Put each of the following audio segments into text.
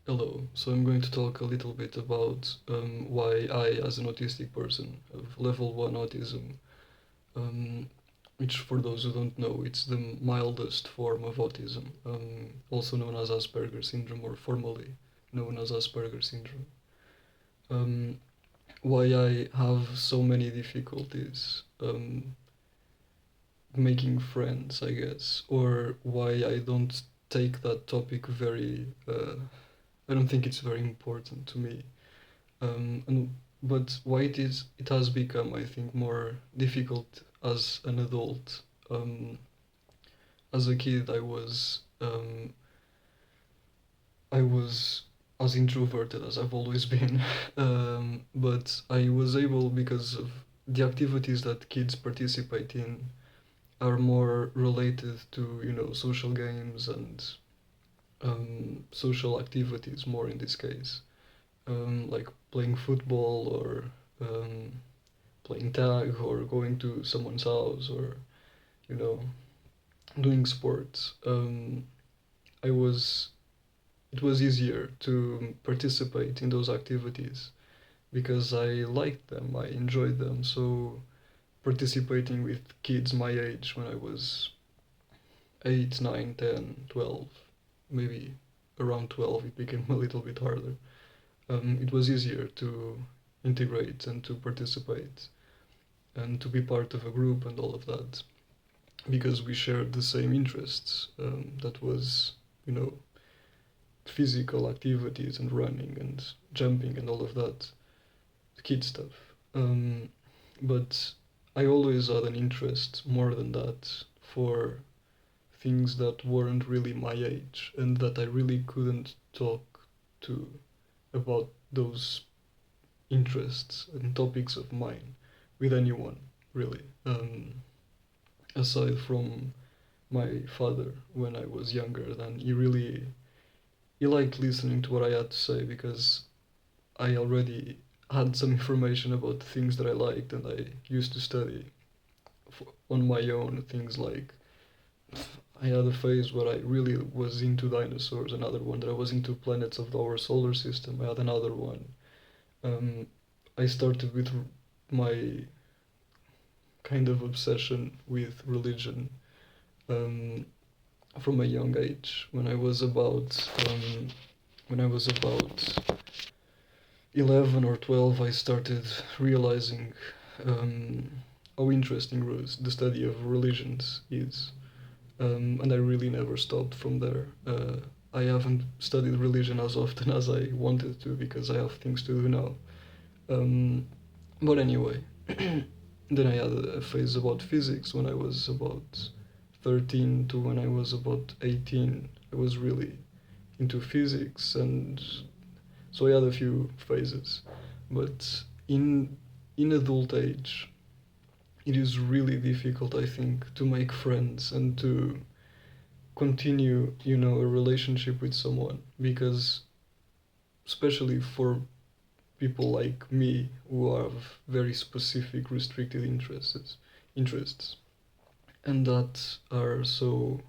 Hello. So I'm going to talk a little bit about why I, as an autistic person, have level 1 autism, um, which, for those who don't know, it's the mildest form of autism, also known as Asperger syndrome, or formally known as Asperger syndrome. Um, why I have so many difficulties making friends, I guess, or why I don't take that topic very. I don't think it's very important to me. And but why it has become, I think, more difficult as an adult. As a kid, I was as introverted as I've always been, but I was able, because of the activities that kids participate in are more related to, social games and social activities, more in this case, like playing football, or um, playing tag, or going to someone's house, or you know doing sports. I was It was easier to participate in those activities because I liked them, I enjoyed them. So participating with kids my age, when I was 8, 9, 10, 12, maybe around 12, it became a little bit harder. It was easier to integrate and to participate and to be part of a group and all of that, because we shared the same interests. That was, you know, physical activities and running and jumping and all of that, kid stuff. But I always had an interest more than that for things that weren't really my age and that I really couldn't talk to about those interests and topics of mine with anyone, really. Aside from my father, when I was younger, then he liked listening to what I had to say, because I already had some information about things that I liked, and I used to study on my own things like, I had a phase where I really was into dinosaurs, another one that I was into planets of our solar system. I had another one. Um, I started with my kind of obsession with religion, um, from a young age. When I was about 11 or 12, I started realizing um, how interesting the study of religions is, and I really never stopped from there. I haven't studied religion as often as I wanted to because I have things to do now. Um, but anyway, then I had a phase about physics when I was about 13 to when I was about 18. I was really into physics, and so I had a few phases. But in adult age, it is really difficult, I think, to make friends and to continue, a relationship with someone, because especially for people like me who have very specific restricted interests and that are so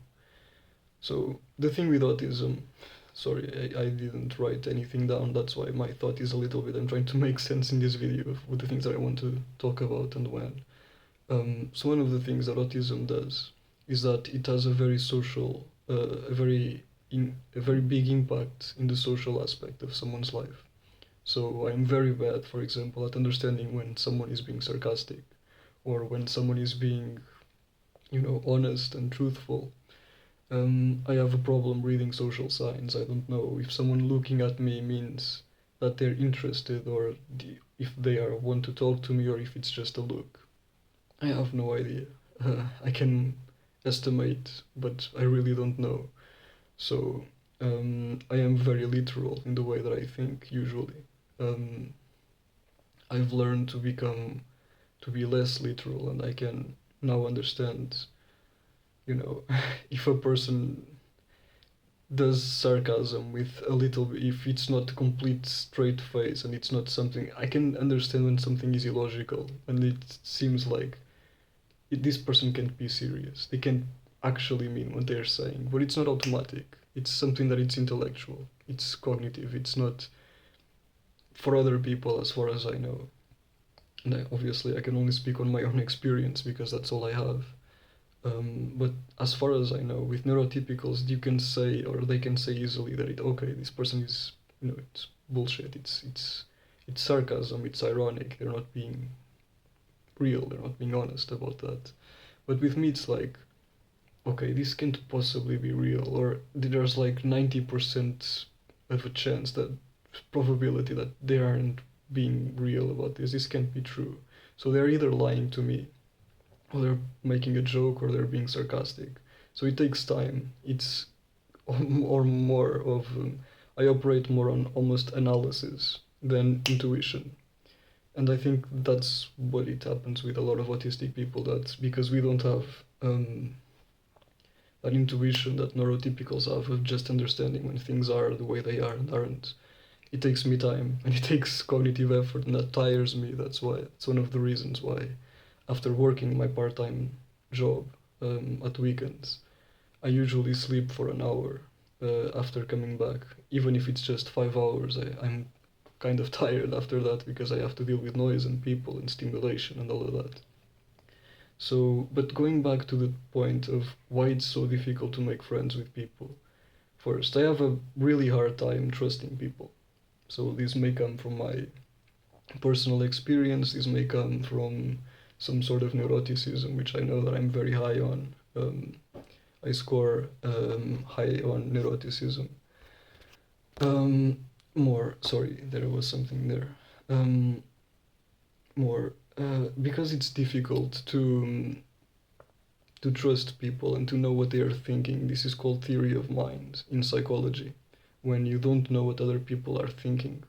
the thing with autism. Sorry, I didn't write anything down. That's why my thought is a little bit. I'm trying to make sense in this video with the things that I want to talk about and when. So one of the things that autism does is that it has a very social, a very big impact in the social aspect of someone's life. So I'm very bad, for example, at understanding when someone is being sarcastic, or when someone is being, honest and truthful. I have a problem reading social signs. I don't know if someone looking at me means that they're interested, or if they are want to talk to me, or if it's just a look. I have no idea. I can estimate, but I really don't know. So I am very literal in the way that I think usually. Um, I've learned to be less literal, and I can now understand, if a person does sarcasm with a little bit, if it's not a complete straight face and it's not something, I can understand when something is illogical and it seems like this person can't be serious. They can't actually mean what they're saying, but it's not automatic. It's something that it's intellectual. it's cognitive. It's not for other people, as far as I know. And obviously, I can only speak on my own experience because that's all I have. But as far as I know, with neurotypicals, you can say, or they can say easily that okay, this person is, it's bullshit. It's sarcasm. It's ironic. They're not being real. They're not being honest about that. But with me, it's like, okay, this can't possibly be real, or there's like 90% of a chance that probability that they aren't being real about this. This can't be true. So they're either lying to me, or they're making a joke, or they're being sarcastic. So it takes time. It's or more of I operate more on almost analysis than intuition. And I think that's what it happens with a lot of autistic people. That's because we don't have that intuition that neurotypicals have of just understanding when things are the way they are and aren't. It takes me time and it takes cognitive effort, and that tires me. That's why it's one of the reasons why, after working my part-time job at weekends, I usually sleep for an hour after coming back. Even if it's just 5 hours, I'm kind of tired after that because I have to deal with noise and people and stimulation and all of that. So, but going back to the point of why it's so difficult to make friends with people. First, I have a really hard time trusting people. So this may come from my personal experience, this may come from some sort of neuroticism, which I know that I'm very high on. I score high on neuroticism. Sorry, there was something there. Um, because it's difficult to trust people and to know what they are thinking. This is called theory of mind in psychology. When you don't know what other people are thinking,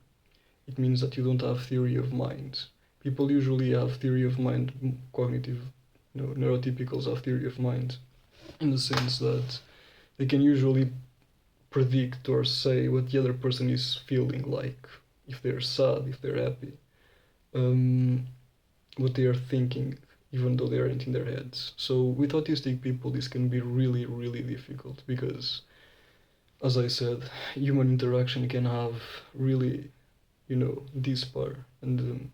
it means that you don't have theory of mind. People usually have theory of mind, cognitive, neurotypicals have theory of mind, in the sense that they can usually predict or say what the other person is feeling like, if they're sad, if they're happy, what they are thinking, even though they aren't in their heads. So with autistic people, this can be really, really difficult because, as I said, human interaction can have really, dispar. And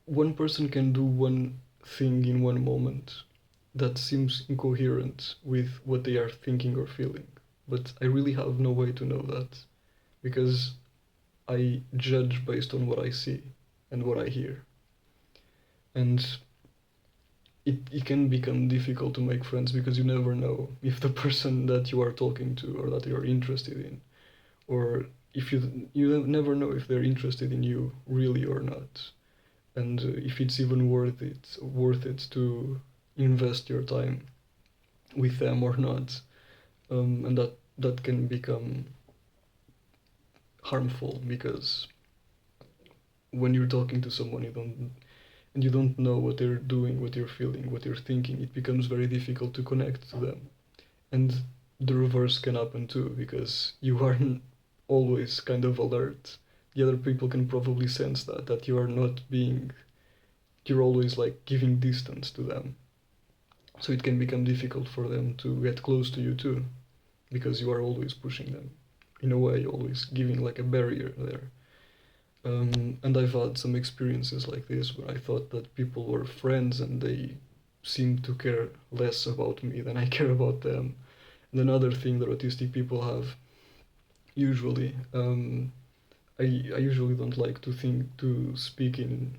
one person can do one thing in one moment that seems incoherent with what they are thinking or feeling. But I really have no way to know that because I judge based on what I see and what I hear. And it can become difficult to make friends because you never know if the person that you are talking to or that you're interested in, or if you never know if they're interested in you really or not, and if it's even worth it to invest your time with them or not, and that can become harmful because when you're talking to someone you don't know what they're doing, what they're feeling, what they're thinking, it becomes very difficult to connect to them. And the reverse can happen too, because you aren't always kind of alert. The other people can probably sense that you are not being, you're always like giving distance to them. So it can become difficult for them to get close to you too, because you are always pushing them. In a way, always giving like a barrier there. And I've had some experiences like this where I thought that people were friends and they seemed to care less about me than I care about them. And another thing that autistic people have, usually, I usually don't like to speak in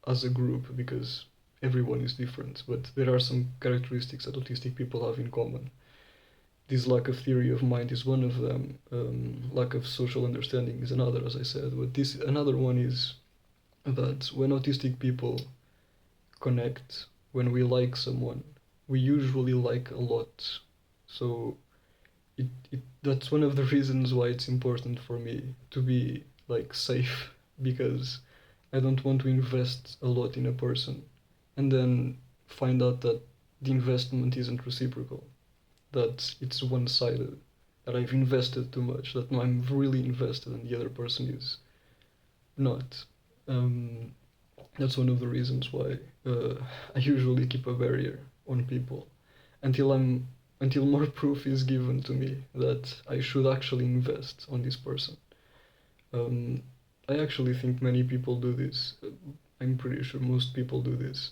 as a group because everyone is different, but there are some characteristics that autistic people have in common. This lack of theory of mind is one of them. Lack of social understanding is another, as I said. But this another one is that when autistic people connect, when we like someone, we usually like a lot. So that's one of the reasons why it's important for me to be like safe, because I don't want to invest a lot in a person and then find out that the investment isn't reciprocal, that it's one-sided, that I've invested too much, that I'm really invested and the other person is not. Um, that's one of the reasons why I usually keep a barrier on people until I'm until more proof is given to me that I should actually invest on this person. Um, I actually think many people do this. I'm pretty sure most people do this,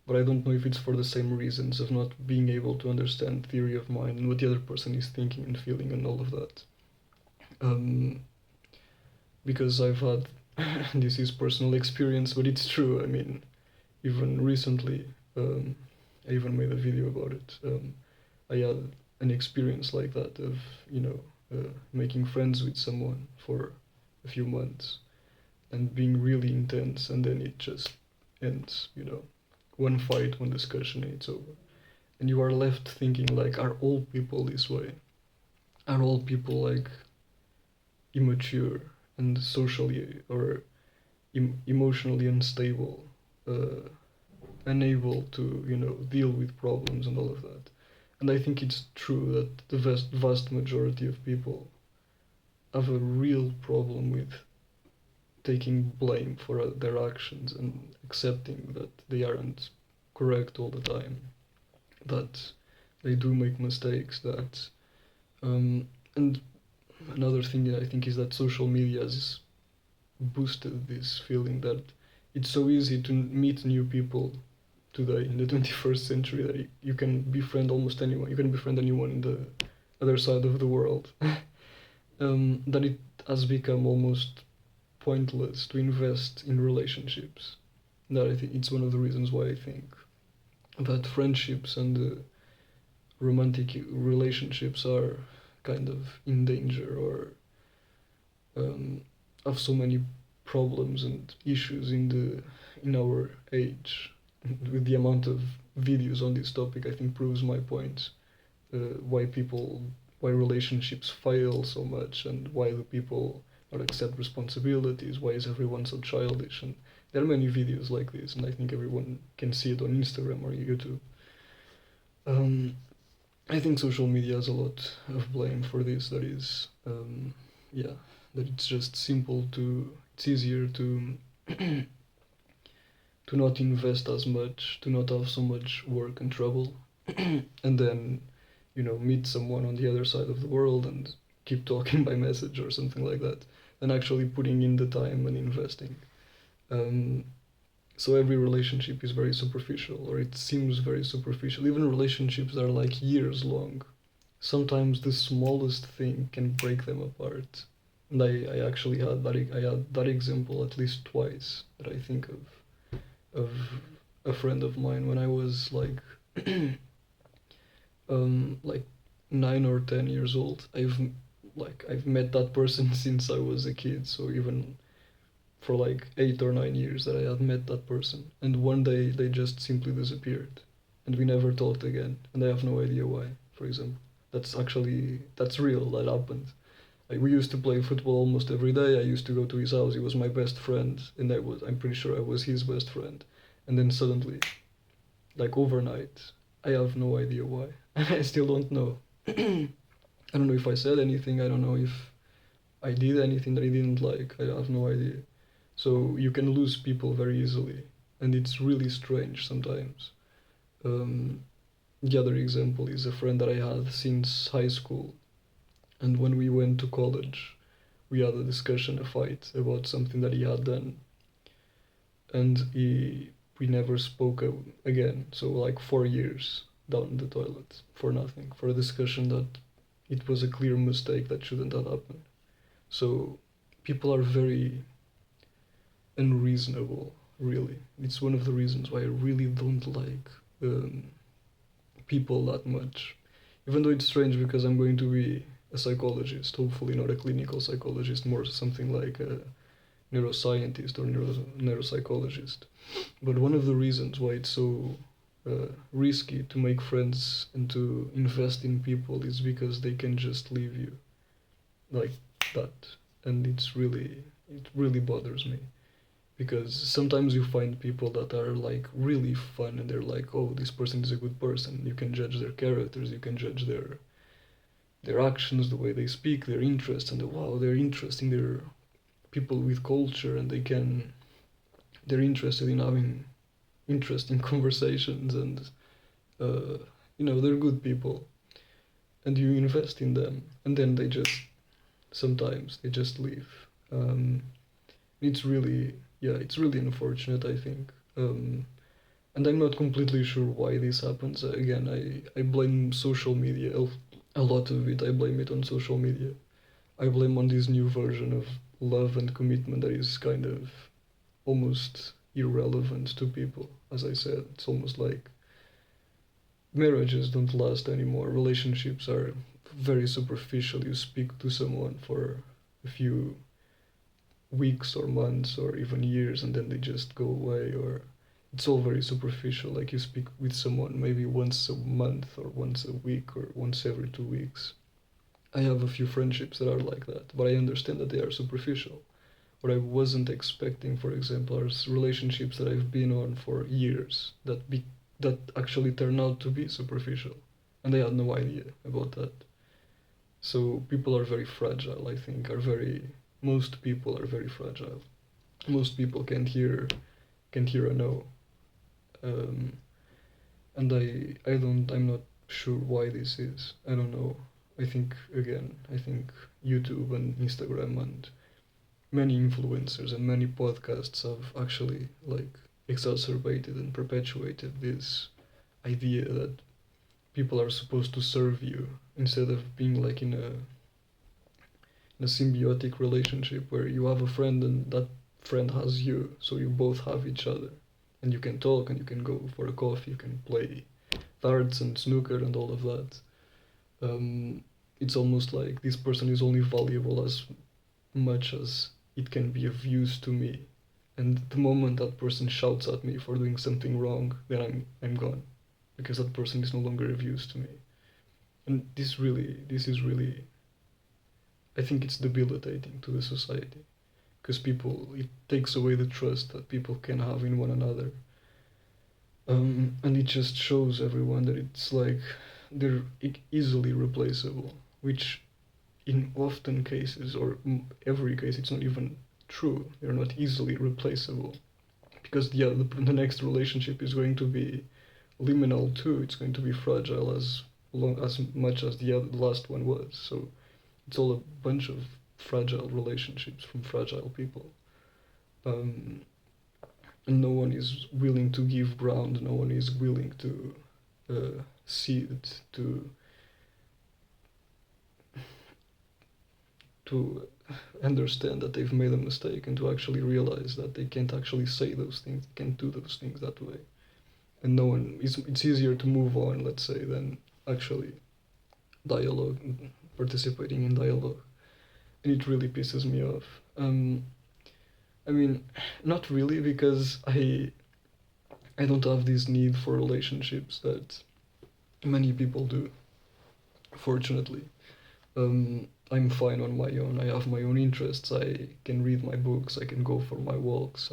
but I don't know if it's for the same reasons of not being able to understand theory of mind and what the other person is thinking and feeling and all of that. Um, because I've had this is personal experience, but it's true. I mean, even recently, I even made a video about it. I had an experience like that of, you know, making friends with someone for a few months and being really intense, and then it just ends, you know, one fight, one discussion, and it's over. And you are left thinking, like, are all people this way? Are all people like immature and socially or emotionally unstable, uh, unable to, you know, deal with problems and all of that? And I think it's true that the vast majority of people have a real problem with taking blame for their actions and accepting that they aren't correct all the time, that they do make mistakes, that and another thing that I think is that social media has boosted this feeling that it's so easy to meet new people today in the 21st century that you can befriend almost anyone. You can befriend anyone in the other side of the world. That it has become almost pointless to invest in relationships. That I think it's one of the reasons why I think that friendships and romantic relationships are kind of in danger or have so many problems and issues in our age. With the amount of videos on this topic, I think proves my point. Why people, why relationships fail so much, and why do people not accept responsibilities? Why is everyone so childish? And there are many videos like this, and I think everyone can see it on Instagram or YouTube. Um, I think social media has a lot of blame for this. That is, yeah, that it's just simple to, it's easier to to not invest as much, to not have so much work and trouble, and then, you know, meet someone on the other side of the world and keep talking by message or something like that, than actually putting in the time and investing. Um, so every relationship is very superficial, or it seems very superficial. Even relationships that are like years long, sometimes the smallest thing can break them apart. And I actually had that I had that example at least twice that I think of a friend of mine when I was like 9 or 10 years old. I've met that person since I was a kid, so even for like 8 or 9 years that I had met that person, and one day they just simply disappeared, and we never talked again, and I have no idea why. For example, that's real. That happened. Like we used to play football almost every day. I used to go to his house. He was my best friend, and I'm pretty sure I was his best friend. And then suddenly, like overnight, I have no idea why. I still don't know. I don't know if I said anything. I don't know if I did anything that he didn't like. I have no idea. So you can lose people very easily, and it's really strange sometimes. Um, the other example is a friend that I had since high school, and when we went to college, we had a discussion, a fight about something that he had done, and we never spoke again. So like 4 years down the toilet for nothing, for a discussion that it was a clear mistake that shouldn't have happened. So people are very unreasonable, really. It's one of the reasons why I really don't like um, people that much. Even though it's strange because I'm going to be a psychologist, hopefully not a clinical psychologist, more something like a neuroscientist or neuropsychologist. But one of the reasons why it's so risky to make friends and to invest in people is because they can just leave you like that, and it really bothers me because sometimes you find people that are like really fun and they're like, oh, this person is a good person. You can judge their characters, you can judge their actions, the way they speak, their interests, and wow, they're interesting. They're people with culture, and they're interested in having interesting conversations, and uh, you know, they're good people. and you invest in them, and then they just sometimes they just leave. Um, it's really, yeah, it's really unfortunate, I think. And I'm not completely sure why this happens. Again, I blame social media. A lot of it, I blame it on social media. I blame on this new version of love and commitment that is kind of almost irrelevant to people. As I said, it's almost like marriages don't last anymore. Relationships are very superficial. You speak to someone for a few weeks or months or even years and then they just go away, or it's all very superficial. Like you speak with someone maybe once a month or once a week or once every 2 weeks. I have a few friendships that are like that, but I understand that they are superficial. What I wasn't expecting, for example, are relationships that I've been on for years that actually turn out to be superficial, and I had no idea about that. So people are very fragile. I think are very most people are very fragile. Most people can't hear a no, um, and I'm not sure why this is. I don't know. I think YouTube and Instagram and many influencers and many podcasts have actually like exacerbated and perpetuated this idea that people are supposed to serve you instead of being like in a symbiotic relationship where you have a friend and that friend has you, so you both have each other, and you can talk and you can go for a coffee, you can play darts and snooker and all of that. Um, it's almost like this person is only valuable as much as it can be of use to me. And the moment that person shouts at me for doing something wrong, then I'm gone, because that person is no longer of use to me. And this is really, I think it's debilitating to the society, because it takes away the trust that people can have in one another. And it just shows everyone that it's like they're easily replaceable, which in often cases, or every case, it's not even true. They're not easily replaceable, because the next relationship is going to be liminal too. It's going to be fragile as much as the last one was. So it's all a bunch of fragile relationships from fragile people. Um, and no one is willing to give ground. No one is willing to see it, to understand that they've made a mistake, and to actually realize that they can't actually say those things, can't do those things that way. And no one, it's easier to move on, let's say, than actually dialogue, participating in dialogue. And it really pisses me off. I mean, not really, because I don't have this need for relationships that many people do, fortunately. I'm fine on my own. I have my own interests. I can read my books. I can go for my walks.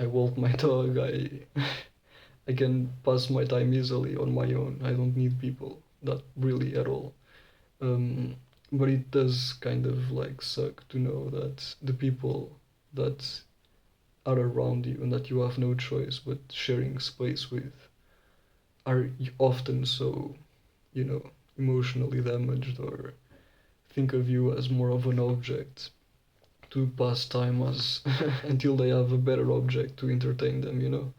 I walk my dog. I can pass my time easily on my own. I don't need people that really at all. Um, but it does kind of like suck to know that the people that are around you and that you have no choice but sharing space with are often so, you know, emotionally damaged, or think of you as more of an object to pass time as until they have a better object to entertain them, you know.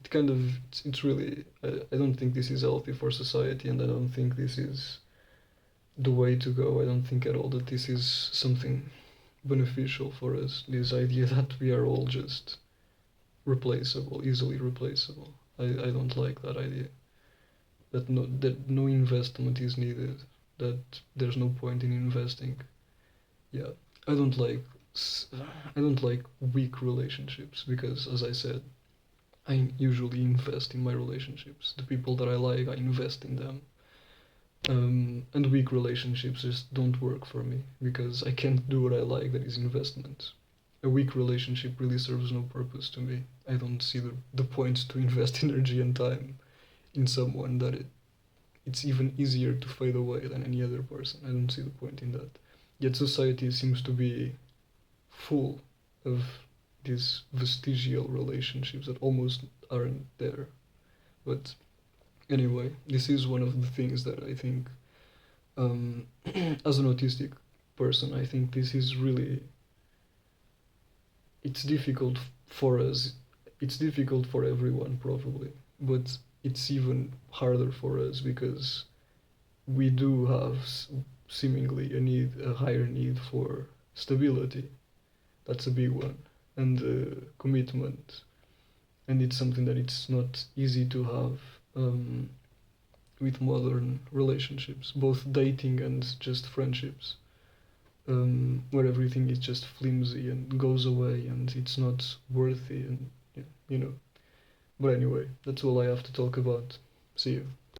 It kind of, it's really, I don't think this is healthy for society, and I don't think this is the way to go. I don't think at all that this is something beneficial for us, this idea that we are all just replaceable, easily replaceable. I don't like that idea. That no investment is needed. That there's no point in investing. Yeah, I don't like I don't like weak relationships, because, as I said, I usually invest in my relationships. The people that I like, I invest in them. And weak relationships just don't work for me, because I can't do what I like, that is investment. A weak relationship really serves no purpose to me. I don't see the point to invest energy and time in someone that it's even easier to fade away than any other person. I don't see the point in that. Yet society seems to be full of these vestigial relationships that almost aren't there. But anyway, this is one of the things that I think Um, as an autistic person, I think this is really, it's difficult for us. It's difficult for everyone probably, but it's even harder for us because we do have seemingly a higher need for stability. That's a big one, and commitment, and it's something that it's not easy to have with modern relationships, both dating and just friendships, where everything is just flimsy and goes away and it's not worthy and yeah, you know. But anyway, that's all I have to talk about. See you.